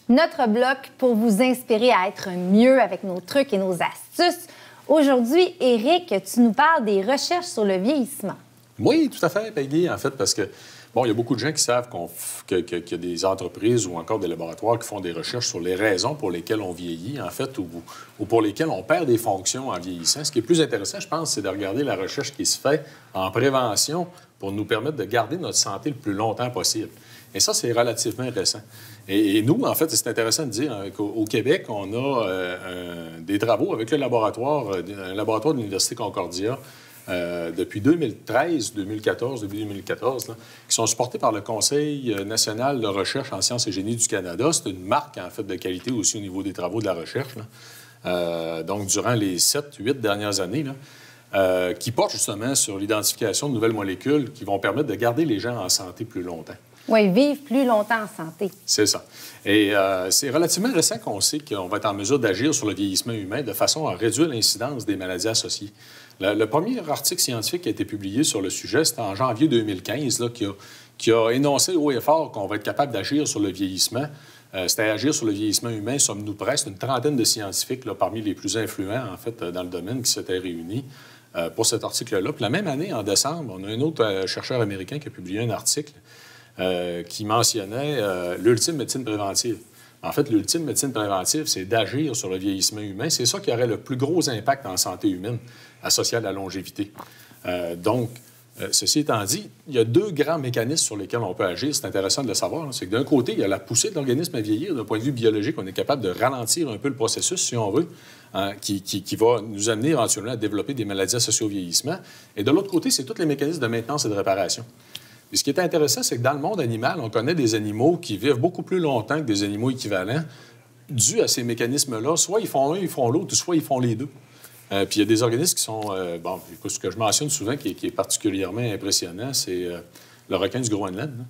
Notre bloc pour vous inspirer à être mieux avec nos trucs et nos astuces. Aujourd'hui, Éric, tu nous parles des recherches sur le vieillissement. Oui, tout à fait, Peggy, en fait, parce que, bon, il y a beaucoup de gens qui savent qu'il y a des entreprises ou encore des laboratoires qui font des recherches sur les raisons pour lesquelles on vieillit, en fait, ou pour lesquelles on perd des fonctions en vieillissant. Ce qui est plus intéressant, je pense, c'est de regarder la recherche qui se fait en prévention pour nous permettre de garder notre santé le plus longtemps possible. Et ça, c'est relativement récent. Et nous, en fait, c'est intéressant de dire qu'au Québec, on a des travaux avec un laboratoire de l'Université Concordia depuis 2013, 2014, début 2014, là, qui sont supportés par le Conseil national de recherche en sciences et génie du Canada. C'est une marque, en fait, de qualité aussi au niveau des travaux de la recherche, là. Donc, durant les 7-8 dernières années, là, qui portent justement sur l'identification de nouvelles molécules qui vont permettre de garder les gens en santé plus longtemps. Oui, vivre plus longtemps en santé. C'est ça. Et c'est relativement récent qu'on sait qu'on va être en mesure d'agir sur le vieillissement humain de façon à réduire l'incidence des maladies associées. Le premier article scientifique qui a été publié sur le sujet, c'était en janvier 2015, là, qui a énoncé haut et fort qu'on va être capable d'agir sur le vieillissement. C'était agir sur le vieillissement humain, sommes-nous prêts? C'est une trentaine de scientifiques, là, parmi les plus influents, en fait, dans le domaine, qui s'étaient réunis pour cet article-là. Puis la même année, en décembre, on a un autre chercheur américain qui a publié un article qui mentionnait l'ultime médecine préventive. En fait, l'ultime médecine préventive, c'est d'agir sur le vieillissement humain. C'est ça qui aurait le plus gros impact en santé humaine associé à la longévité. Donc, ceci étant dit, il y a deux grands mécanismes sur lesquels on peut agir. C'est intéressant de le savoir. C'est que d'un côté, il y a la poussée de l'organisme à vieillir. D'un point de vue biologique, on est capable de ralentir un peu le processus, si on veut, qui va nous amener éventuellement à développer des maladies associées au vieillissement. Et de l'autre côté, c'est tous les mécanismes de maintenance et de réparation. Et ce qui est intéressant, c'est que dans le monde animal, on connaît des animaux qui vivent beaucoup plus longtemps que des animaux équivalents dû à ces mécanismes-là. Soit ils font l'un, ils font l'autre, ou soit ils font les deux. Puis il y a des organismes qui sont... bon, ce que je mentionne souvent qui est particulièrement impressionnant, c'est le requin du Groenland. Là.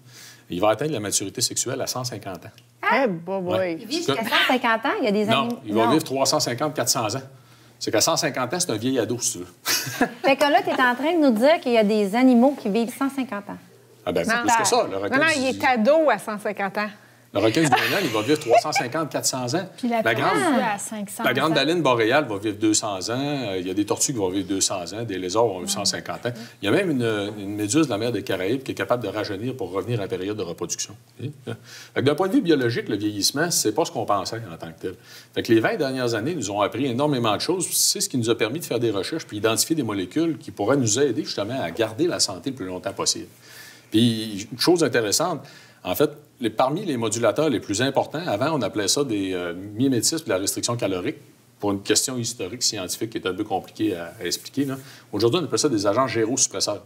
Il va atteindre la maturité sexuelle à 150 ans. Ah, ouais. Il vit jusqu'à 150 ans? Il y a des animaux... Non, il va vivre 350-400 ans. C'est qu'à 150 ans, c'est un vieil ado, si tu veux. Fait que là, tu es en train de nous dire qu'il y a des animaux qui vivent 150 ans. Ah ben, c'est plus que ça. Le requin il est ado à 150 ans. Le requin du Groenland, il va vivre 350-400 ans. Puis à 500 la grande baleine boréale va vivre 200 ans. Il y a des tortues qui vont vivre 200 ans. Des lézards vont vivre 150 ans. Il y a même une méduse de la mer des Caraïbes qui est capable de rajeunir pour revenir à la période de reproduction. D'un point de vue biologique, le vieillissement, c'est pas ce qu'on pensait en tant que tel. Fait que les 20 dernières années nous ont appris énormément de choses. C'est ce qui nous a permis de faire des recherches puis identifier des molécules qui pourraient nous aider justement à garder la santé le plus longtemps possible. Puis, une chose intéressante, en fait, parmi les modulateurs les plus importants, avant, on appelait ça des mimétismes de la restriction calorique, pour une question historique, scientifique qui est un peu compliquée à expliquer. Aujourd'hui, on appelle ça des agents gérosuppresseurs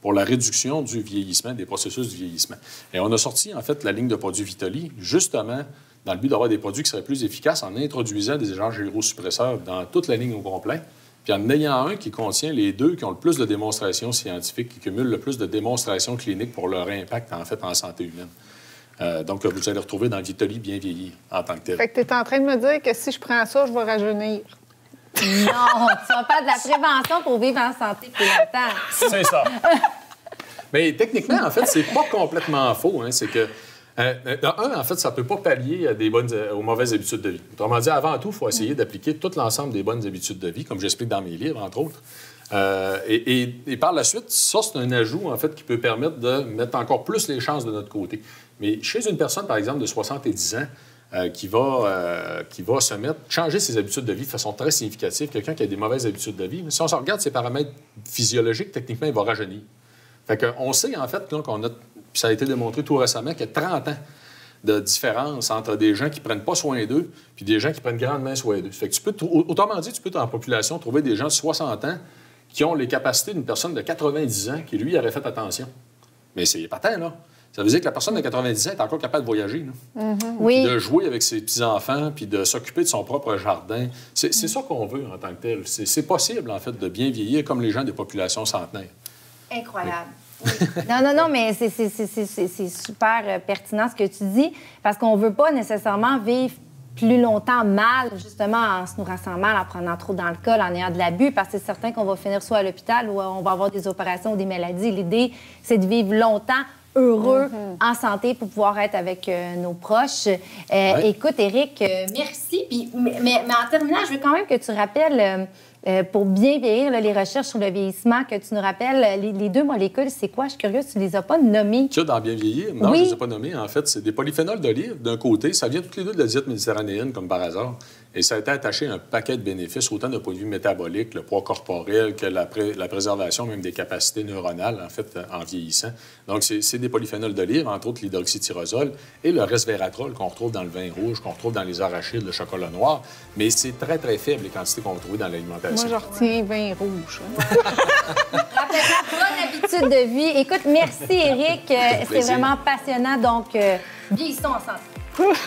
pour la réduction du vieillissement, des processus du vieillissement. Et on a sorti, en fait, la ligne de produits Vitali, justement, dans le but d'avoir des produits qui seraient plus efficaces en introduisant des agents gérosuppresseurs dans toute la ligne au complet, puis en ayant un qui contient les deux qui ont le plus de démonstrations scientifiques, qui cumulent le plus de démonstrations cliniques pour leur impact, en fait, en santé humaine. Donc, vous allez retrouver dans Vitali bien vieilli en tant que tel. Fait que tu es en train de me dire que si je prends ça, je vais rajeunir. Non, tu vas faire de la prévention pour vivre en santé plus longtemps. C'est ça. Mais techniquement, en fait, c'est pas complètement faux. Hein. C'est que, en fait, ça ne peut pas pallier aux mauvaises habitudes de vie. Autrement dit, avant tout, il faut essayer d'appliquer tout l'ensemble des bonnes habitudes de vie, comme j'explique dans mes livres, entre autres. Et par la suite, ça, c'est un ajout, en fait, qui peut permettre de mettre encore plus les chances de notre côté. Mais chez une personne, par exemple, de 70 ans, qui va changer ses habitudes de vie de façon très significative, quelqu'un qui a des mauvaises habitudes de vie, si on se regarde ses paramètres physiologiques, techniquement, il va rajeunir. Fait qu'on sait, en fait, là, ça a été démontré tout récemment, qu'il y a 30 ans de différence entre des gens qui ne prennent pas soin d'eux puis des gens qui prennent grandement soin d'eux. Fait que autrement dit, tu peux, dans la population, trouver des gens de 60 ans qui ont les capacités d'une personne de 90 ans qui, lui, aurait fait attention. Mais c'est épatant, là. Ça veut dire que la personne de 90 ans est encore capable de voyager, là. Mm-hmm. Oui. De jouer avec ses petits-enfants puis de s'occuper de son propre jardin. C'est ça qu'on veut en tant que tel. C'est possible, en fait, de bien vieillir comme les gens des populations centenaires. Incroyable. Oui. Non, mais c'est super pertinent ce que tu dis, parce qu'on ne veut pas nécessairement vivre plus longtemps mal, justement, en se nourrissant mal, en prenant trop d'alcool, en ayant de l'abus, parce que c'est certain qu'on va finir soit à l'hôpital ou on va avoir des opérations ou des maladies. L'idée, c'est de vivre longtemps heureux, en santé, pour pouvoir être avec nos proches. Écoute, Éric, merci. Puis, mais en terminant, je veux quand même que tu rappelles, pour bien vieillir, là, les recherches sur le vieillissement, que tu nous rappelles, les 2 molécules, c'est quoi? Je suis curieuse, tu ne les as pas nommées. Qu'il y a dans bien vieillir? Non, oui. je ne les ai pas nommées. En fait, c'est des polyphénols d'olive, d'un côté. Ça vient toutes les deux de la diète méditerranéenne, comme par hasard. Et ça a été attaché à un paquet de bénéfices, autant d'un point de vue métabolique, le poids corporel, que la préservation même des capacités neuronales, en fait, en vieillissant. Donc, c'est des polyphénols d'olive, entre autres l'hydroxytyrosol et le resveratrol qu'on retrouve dans le vin rouge, qu'on retrouve dans les arachides, le chocolat noir. Mais c'est très, très faible, les quantités qu'on va trouver dans l'alimentation. Moi, je retiens vin rouge. Rappelle-toi, bonne habitude de vie. Écoute, merci, Éric. C'est vraiment passionnant. Donc, vieillissons ensemble.